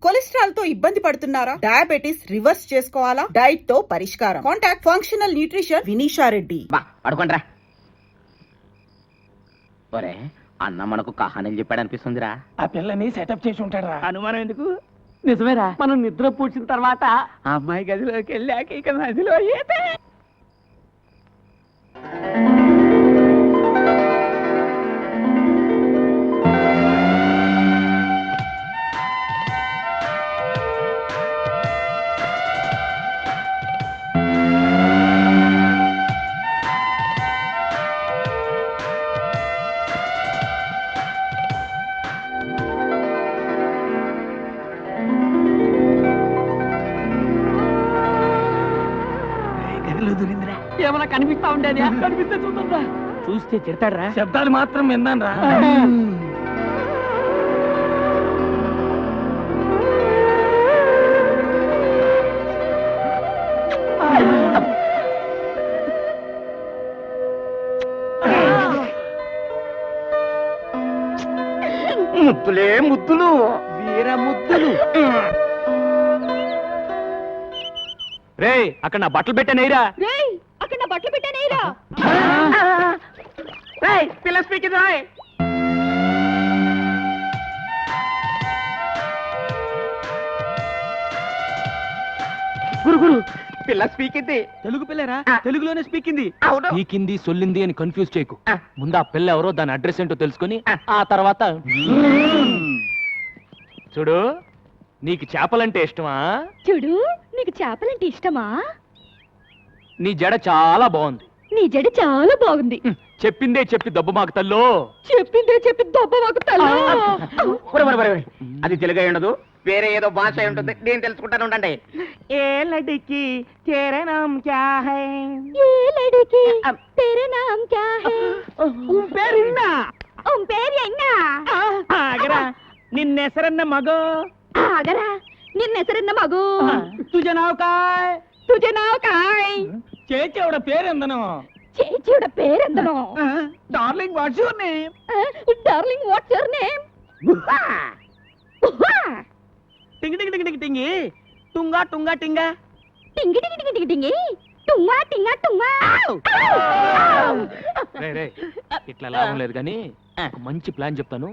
Cholesterol తో ఇబ్బంది పడుతున్నారా? డయాబెటిస్ రివర్స్ చేసుకోవాలా? డైట్ తో పరిష్కారం. Contact functional nutrition Vinisha Reddy. పడుకోండ్రా. ఒరే అన్న మనకు కహానని చెప్పాడు అనిపిస్తుందిరా. ఆ పిల్లని సెటప్ చేసి ఉంటాడా? అనుమానం ఎందుకు? నిజమేరా, మనం నిద్ర పూడ్చిన తర్వాత ఆ అమ్మాయి గదిలోకి వెళ్ళాక ఇక నదిలో ఈతే. ఏమన్నా కనిపిస్తా ఉండేది? కనిపిస్తే చూద్దా. చూస్తే తిడతాడ్రా. శబ్దాలు మాత్రం విన్నాను రా. ముద్దులే ముద్దులు, వీర ముద్దులు. రే అక్కడ నా బట్టలు పెట్టానేరా. అక్కడ నా బట్టలు పెట్టానేరా. పిల్ల స్పీకింగ్ రాయ్. గురు గురు పిల్ల స్పీకింది. తెలుగు పిల్లరా? తెలుగులోనే స్పీకింది. పీకింది సొల్లింది అని కన్ఫ్యూజ్ చేయకు. ముందు ఆ పిల్ల ఎవరో దాని అడ్రస్ ఏంటో తెలుసుకుని ఆ తర్వాత చూడు. నీకు చేపలంటే ఇష్టమా? చూడు, నీకు చేపలంటే ఇష్టమా? నీ జడ చాలా బాగుంది. నీ జడ చాలా బాగుంది. చెప్పిందే చెప్పి దెబ్బ మాకు తల్లో. చెప్పిందే చెప్పి దొబ్బ మాకు అది తెలుగు అయి ఉండదు, వేరే ఏదో భాష అయి ఉంటుంది. నేను తెలుసుకుంటాను ఉండండి. ఏ లడికి తేరా నామ్ క్యా హై? ఏ లడికి తేరా నామ్ క్యా హై? పేరున్నా పేరు ఎన్నా? ఆగరా, నిన్నెసరన్న మగో. ఆగరా, నిన్నెసరన్న మగు. తుజ నావ్ కాయ్? తుజ నావ్ కాయ్? చేచేవడ పేరెందనో? చేచియుడ పేరెందనో? Darling what's your name? Darling what's your name? టింగి టింగి టింగి టింగి టుంగా టుంగా టింగా టింగి టింగి టింగి టింగి టింగి టుంగా టింగా టుంగా. రే రే ఇట్లా లాభం లేదు కానీ ఒక మంచి ప్లాన్ చెప్తాను.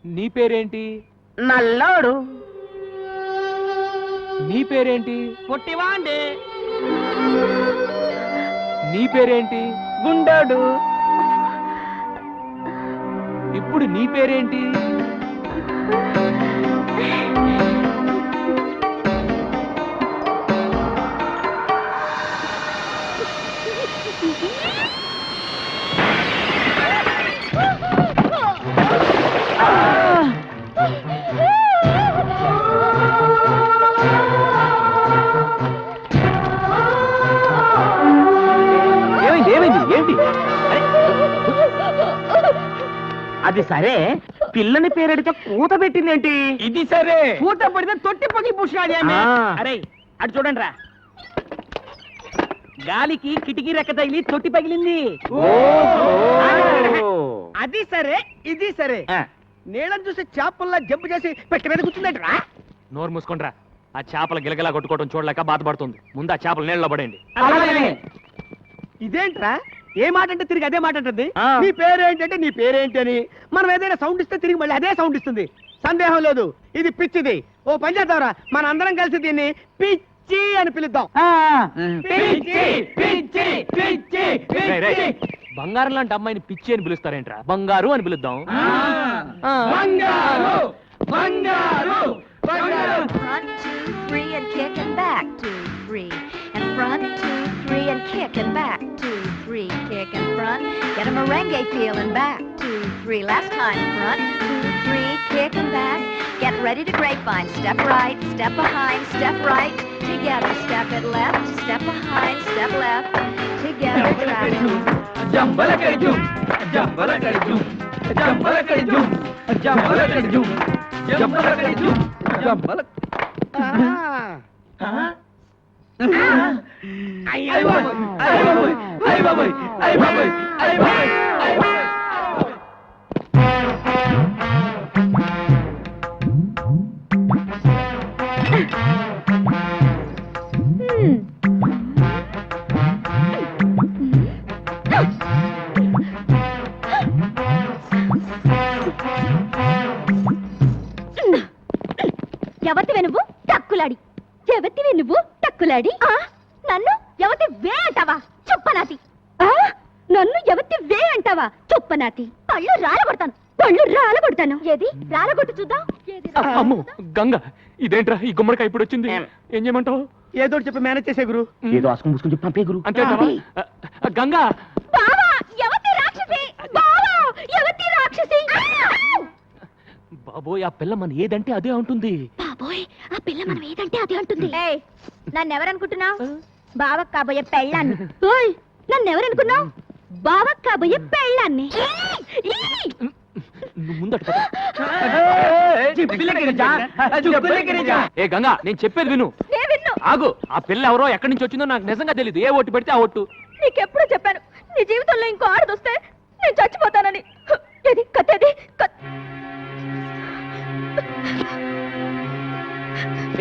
నీ పేరేంటి? నల్లోడు. నీ పేరేంటి? పొట్టివాండే. నీ పేరేంటి? గుండోడు. ఇప్పుడు నీ పేరేంటి? అది సరే, పిల్లని పేరెడితే కూత పెట్టిందేంటి? ఇది సరే, కూత పడితే తొట్టి పగిలి పూసినాడే. అరే అటు చూడండి రా, గాలికి కిటికీ రెక్క తగిలి తొట్టి పగిలింది. అది సరే, ఇది సరే. నీళ్ళని చూసి చేపల్లా జంపు చేసి పెట్టి మీద కూర్చుందంటరా. నోరు మూసుకుంట్రా. ఆ చేపల గిలగలా కొట్టుకోవడం చూడలేక బాధపడుతుంది. ముందు ఆ చేపలు నీళ్ళలో పడేయండి. ఇదేంట్రా, ఏ మాట అంటే తిరిగి అదే మాట అంటుంది. నీ పేరేంటంటే నీ పేరేంటి అని మనం ఏదైనా సౌండ్ ఇస్తే తిరిగి మళ్ళీ అదే సౌండ్ ఇస్తుంది. సందేహం లేదు, ఇది పిచ్చిది. ఓ పని చేద్దాంరా, మన అందరం కలిసి దీన్ని పిచ్చి అని పిలుద్దాం. రేయ్, రేయ్, బంగారం లాంటి అమ్మాయిని పిచ్చి అని పిలుస్తారేంట్రా? బంగారు అని పిలుద్దాం. బంగారు బంగారు Front 2 3 and kick and back 2 3 and front 2 3 and kick and back 2 3 kick and front. Get a merengue feel and back 2 3. Last time front 2 3 kick and back. Get ready to grapevine. Step right, step behind, step right. Together, step it left, step behind, step left. Together, travel. Jambala కడిజుం Jambala కడిజుం Jambala కడిజుం Jambala కడిజుం Jambala కడిజుం Jambala. అయ్య బాబోయ్, అయ్య బాబోయ్, అయ్య బాబోయ్, అయ్య బాబోయ్, అయ్య బాబోయ్, అయ్య బాబోయ్. ఎవతివే నువ్వు టక్కులాడి ఎవతివే నువ్వు టక్కులాడి నన్ను ఎవతి వే అంటావా చుప్పనాతి నన్ను ఎవతి వే అంటావా చుప్పనాతి పళ్ళు రాలగొడతాను ఏది రాలగొట్టు చూద్దాం అమ్మో గంగ ఇదేంట్రా ఈ గుమ్మడికాయ ఇప్పుడు వచ్చింది ఏం చేయమంటావు ఏదో చెప్పి మేనేజ్ చేసే గురు. ఏదో ఆసుకుని పూసుకుని చెప్పి పంపే గురు. అంతే గంగా బావా ఎవతి రాక్షసి బావా ఎవతి రాక్షసి బాబోయ్ ఆ పిల్ల మన ఏదంటే అదే ఉంటుంది. బాబోయ్ ఆ పిల్ల మనం ఏదంటే అదే అంటుంది నన్ను ఎవరనుకుంటున్నావు బావకు కాబోయే పెళ్ళాన్ని నన్ను ఎవరనుకున్నావు బావకు కాబోయే పెళ్ళాన్ని నువ్వు ముందట పద. ఏ గంగా నేను చెప్పేది విను. ఆగు ఆ పిల్ల ఎవరో ఎక్కడి నుంచి వచ్చిందో నాకు నిజంగా తెలియదు. ఏ ఓటు పెడితే ఆ ఓటు. నీకెప్పుడు చెప్పాను నీ జీవితంలో ఇంకో ఆడదొస్తే నేను చచ్చిపోతానని. ఏది కత్తేది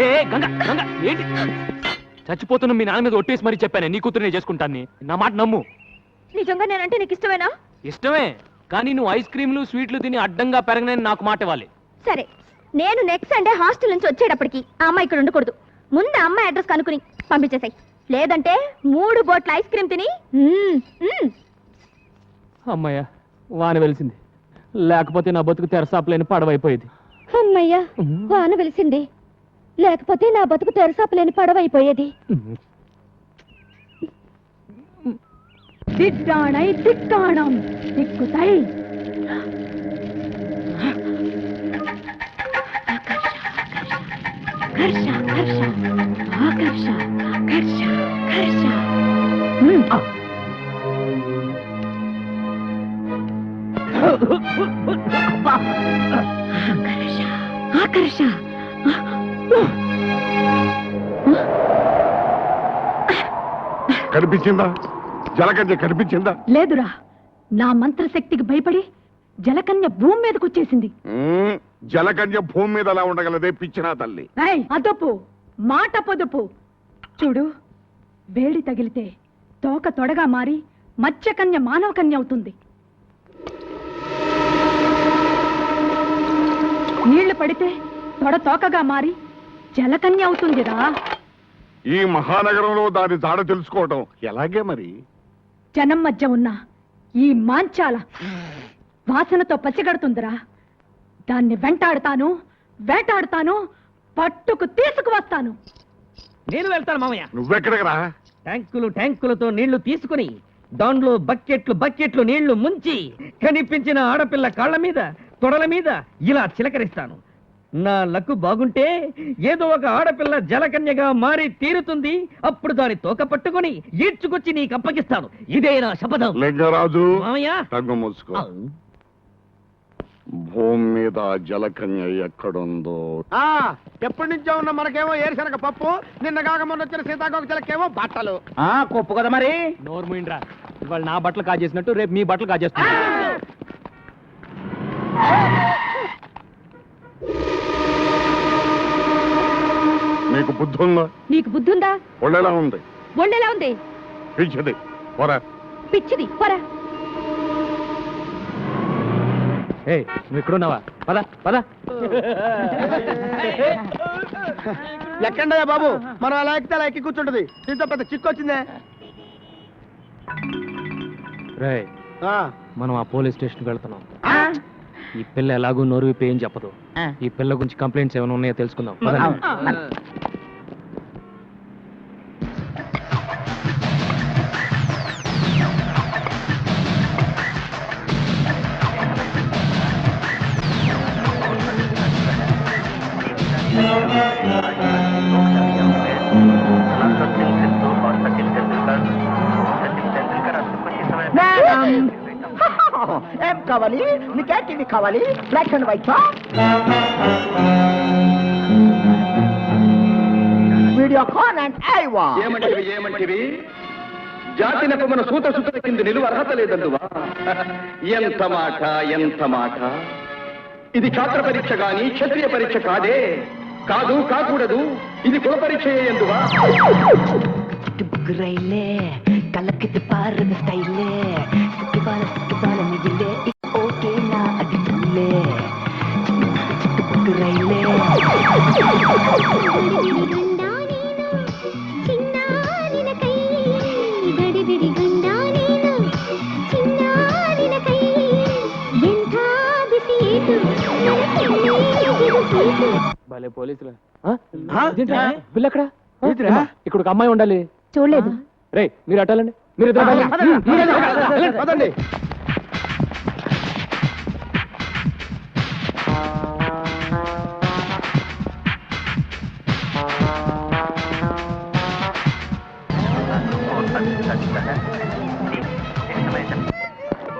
ఏ గంగా గంగా ఏంటి చచ్చిపోతున్నా మీ నాన్న మీద ఒట్టేసి మరీ చెప్పాను నీ కూతురు నేను చేసుకుంటాను. నా మాట నమ్ము. నిజంగా నేనంటే నీకు ఇష్టమేనా? ఇష్టమే కానీ నువ్వు ఐస్ క్రీమ్లు స్వీట్లు తిని అడ్డంగా పెరగనని నాకు మాట ఇవ్వాలి. సరే నేను నెక్స్ట్ సండే హాస్టల్ నుంచి వచ్చేటప్పటికి ఆ అమ్మాయి ఇక్కడ ఉండకూడదు. ముందు ఆ అమ్మాయి అడ్రస్ కనుక్కుని పంపించేసాయి. లేదంటే 3 బోట్ల ఐస్ క్రీమ్ తిని అమ్మయ్య వాన వెలిసింది. లేకపోతే నా బతుకు తెరసాపలేని పడవైపోయేది. అమ్మయ్యా వాన వెలిసింది. లేకపోతే నా బతుకు తెరసాపలేని పడవైపోయేది. దిడ్డాణై దిక్కాణం దిక్కుతై హర్ష హర్ష ఆకర్ష హర్ష హర్ష ఆకర్ష కనిపించిందా? జలకన్య కనిపించిందా? లేదురా నా మంత్రశక్తికి భయపడి జలకన్య భూమి మీదకి వచ్చేసింది. జలకన్య భూమి మీద అలా ఉండగలదే పిచ్చినా తల్లి. అదొప్పు మాట పొదుపు. చూడు వేడి తగిలితే తోక తొడగా మారి మత్స్యకన్య మానవ కన్య అవుతుంది. నీళ్లు పడితే తొడ తోకగా మారి జలకన్య అవుతుందిరా. ఈ మహానగరంలో దాని జాడ తెలుసుకోవటం ఎలాగే మరి? జనం మధ్య ఉన్న ఈ మాంచాల వాసనతో పసిగడుతుందిరా. దాన్ని వెంటాడుతాను వేటాడుతాను పట్టుకు తీసుకువస్తాను. నేను వెళ్తాను మామయ్య. నువ్వెక్కడికి రా? ట్యాంకులతో నీళ్లు తీసుకుని దాంట్లో బకెట్లు నీళ్లు ముంచి కనిపించిన ఆడపిల్ల కాళ్ళ మీద తొడల మీద ఇలా చిలకరిస్తాను. నా లక్కు బాగుంటే ఏదో ఒక ఆడపిల్ల జలకన్యగా మారి తీరుతుంది. అప్పుడు దాని తోక పట్టుకొని ఈడ్చుకొచ్చి నీకు అప్పగిస్తాను. ఇదే నా శపథం. లింగరాజు మామయ్య తగ్గు మూసుకో. భూమి మీద జలకన్య ఎక్కడుందో ఎప్పటి నుంచో ఉన్న మనకేమో ఏరుశనగ పప్పు, నిన్న కాక మొన్న వచ్చిన సీతాకోక చిలకేమో బట్టలు. కొప్పు కదా మరి. నోరు మూయిండ్రా. ఇవాళ నా బట్టలు కాజేసినట్టు రేపు మీ బట్టలు కాజేస్తా. నీకు బుద్ధి ఉందా? నీకు బుద్ధుందా? ఒళ్ళెలా ఉంది? ఒళ్ళెలా ఉంది? పిచ్చిది పోరా. పిచ్చిది పోరా. నువ్వు ఇక్కడున్నావా? పద పద. ఎక్కండయ్యా బాబు, మనం అలా ఎక్కితే అలా ఎక్కి కూర్చుంటది. దీంతో పెద్ద చిక్కు వచ్చిందే. రేయ్ మనం ఆ పోలీస్ స్టేషన్కి వెళ్తున్నాం. ఈ పిల్ల ఎలాగో నోరు విప్పి ఏం చెప్పదు. ఈ పిల్ల గురించి కంప్లైంట్స్ ఏమైనా ఉన్నాయో తెలుసుకుందాం. ఏం కావాలి? నీకే టీవీ కావాలి? Black and white Videocon and Aiwa. ఏమంటివి జాతినకు మన సూత సుత కింద నిలువ అర్హత లేదందువా? ఎంత మాట. ఇది ఛాత్ర పరీక్ష గాని క్షత్రియ పరీక్ష కాదే. కాదు కాకూడదు ఇది కుల పరీక్ష ఎందువా రైలే కళ్ళకి పారద స్టైలే సిక్కిబాల మిగిలే ఓకే నా అది రైలే భలే పోలీసులు బిల్ ఎక్కడ ఇక్కడ ఒక అమ్మాయి ఉండాలి. చూడలేదు. రే మీరు అట్టాలండి, మీరు ఇద్దరు వెళ్ళండి. పదండి.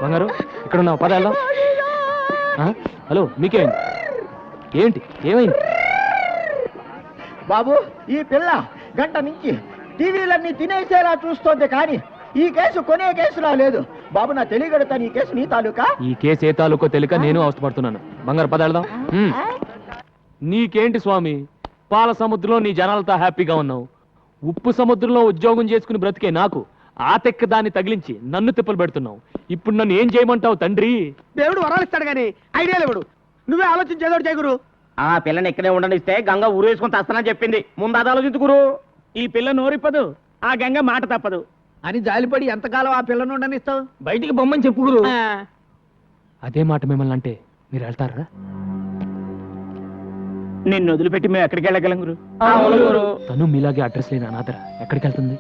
బంగారు ఇక్కడ ఉన్నావు, పద వెళ్దాం. హలో మీకేమైంది? ఏంటి ఏమైంది? బాబు ఈ పిల్ల గంట నుంచి టీవీలన్నీ తినేసేలా చూస్తోంది కానీ ఈ కేసు కొనే కేసులా లేదు. బాబు నా తెలియగడుతాను, ఈ కేసు నీ తాలూకా. ఈ కేసు ఏ తాలూకో తెలియక నేను అవస్థపడుతున్నాను. బంగారు పద వెళ్దాం. నీకేంటి స్వామి, పాల సముద్రంలో నీ జనాలతో హ్యాపీగా ఉన్నావు, ఉప్పు సముద్రంలో ఉద్యోగం చేసుకుని బ్రతికే నాకు ఆ తెక్క దాన్ని తగిలించి నన్ను తిప్పలు పెడుతున్నావు. ఇప్పుడు నన్ను ఏం చేయమంటావు తండ్రి? దేవుడు వరాలు ఇస్తాడు కానీ ఐడియా లేవుడు. నువ్వే ఆలోచించేదోడు చేయగురు. ఆ పిల్లని ఇక్కడే ఉండనిస్తే గంగ ఊరేసుకుని తస్తానని చెప్పింది. ముందు అది ఆలోచించుకురు. ఈ పిల్ల నోరిప్పదు, ఆ గంగ మాట తప్పదు అని జాలిపడి ఎంతకాలం ఆ పిల్లను ఉండనిస్తావు? బయటికి బొమ్మని చెప్పుకురు. అదే మాట మిమ్మల్ని అంటే మీరు వెళ్తారా? నిన్ను వదిలిపెట్టి మేము ఎక్కడికి వెళ్ళగలం గురు? తను మీలాగే అడ్రస్ లేని అనాథర ఎక్కడికి వెళ్తుంది?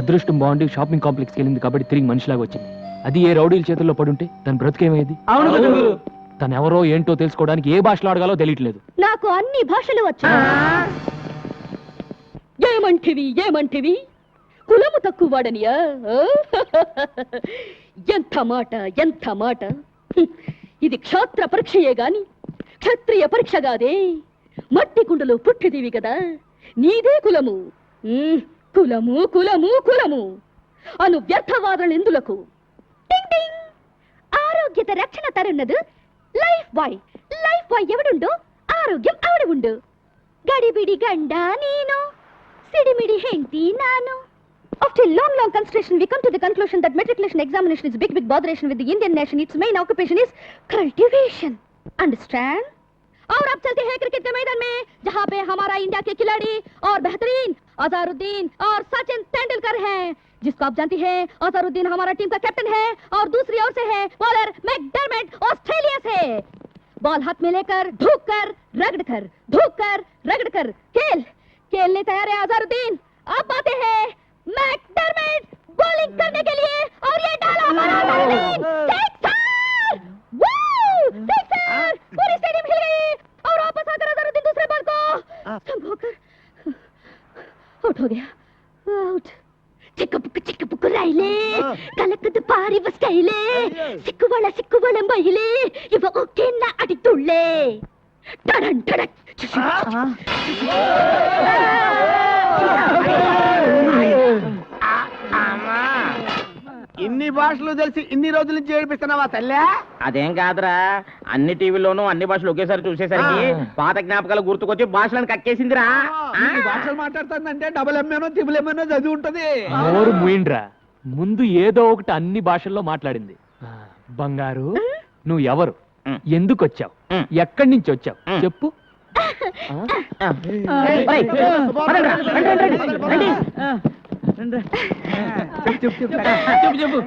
అదృష్టం బాగుండి షాపింగ్ కాంప్లెక్స్కి వెళ్ళింది కాబట్టి తిరిగి మనిషిలాగా వచ్చింది. అది ఏ రౌడీల చేతుల్లో పడుంటే తన బ్రతికేమయ్యేది? తను ఎవరో ఏంటో తెలుసుకోవడానికి ఏ భాషలో అడగాలో తెలియట్లేదు. నాకు అన్ని భాషలు వచ్చు. ఏమంటివి కులము తక్కువ వాడనియా? ఎంత మాట. ఇది క్షాత్ర పరీక్షయే గాని క్షత్రియ పరీక్ష కాదే. మట్టి కుండలో పుట్టిదివి కదా, నీదే కులము. కులము అను వ్యర్థవాదన ఎందులకు? ఆరోగ్యత రక్షణ తరున్నదు లైఫ్ బాయ్ ఎవడుండో ఆరోగ్యం ఆవిడ ఉండు. గడిబిడి గండ నేను, సిడిమిడి హెంటి నాను. After long consideration, we come to the conclusion that matriculation examination is big botheration with the Indian nation. Its main occupation is cultivation. Understand? और अब चलते हैं क्रिकेट के मैदान में, जहाँ पे हमारा इंडिया के खिलाड़ी और बेहतरीन अजहरुद्दीन और सचिन तेंदुलकर हैं, जिसको आप जानती हैं अजहरुद्दीन हमारा टीम का कैप्टन है और दूसरी ओर से है बॉलर मैकडरमट ऑस्ट्रेलिया से। बॉल हाथ में लेकर धूक कर रगड़ कर खेलने तैयार है अजहरुद्दीन। अब आते हैं मैकडरमट बॉलिंग करने के लिए और ये डाला हमारा अजहरुद्दीन। सिक्सर! पूरी स्टेडियम हिल गई और वापस आकर अजहरुद्दीन दूसरे बॉल को संभोकर आउट हो गया। आउट। చిక్కుపుక్కు రైలే కలకదు పారి వస్తైలే సిక్కువళ మహిళే ఇవ ఒకేనా అడి తుళ్ళే టడన్ టడక్. ఇన్ని భాషలు తెలిసి ఇన్ని రోజుల నుంచి ఏడిపిస్తున్నావా తల్లే? అదేం కాదురా, అన్ని టీవీలోనూ అన్ని భాషలు ఒకేసారి చూసేసరికి పాత జ్ఞాపకాలు గుర్తుకొచ్చి భాషలను కక్కేసిందిరా. ఇన్ని భాషలు మాట్లాడుతుందంటే డబుల్ ఎంఏనో త్రిబుల్ ఎంఏనో చదివి ఉంటది. నోరు మూయిండ్రా, ముందు ఏదో ఒకటి అన్ని భాషల్లో మాట్లాడింది. బంగారు, నువ్వు ఎవరు, ఎందుకు వచ్చావు, ఎక్కడి నుంచి వచ్చావు చెప్పు. చెప్పు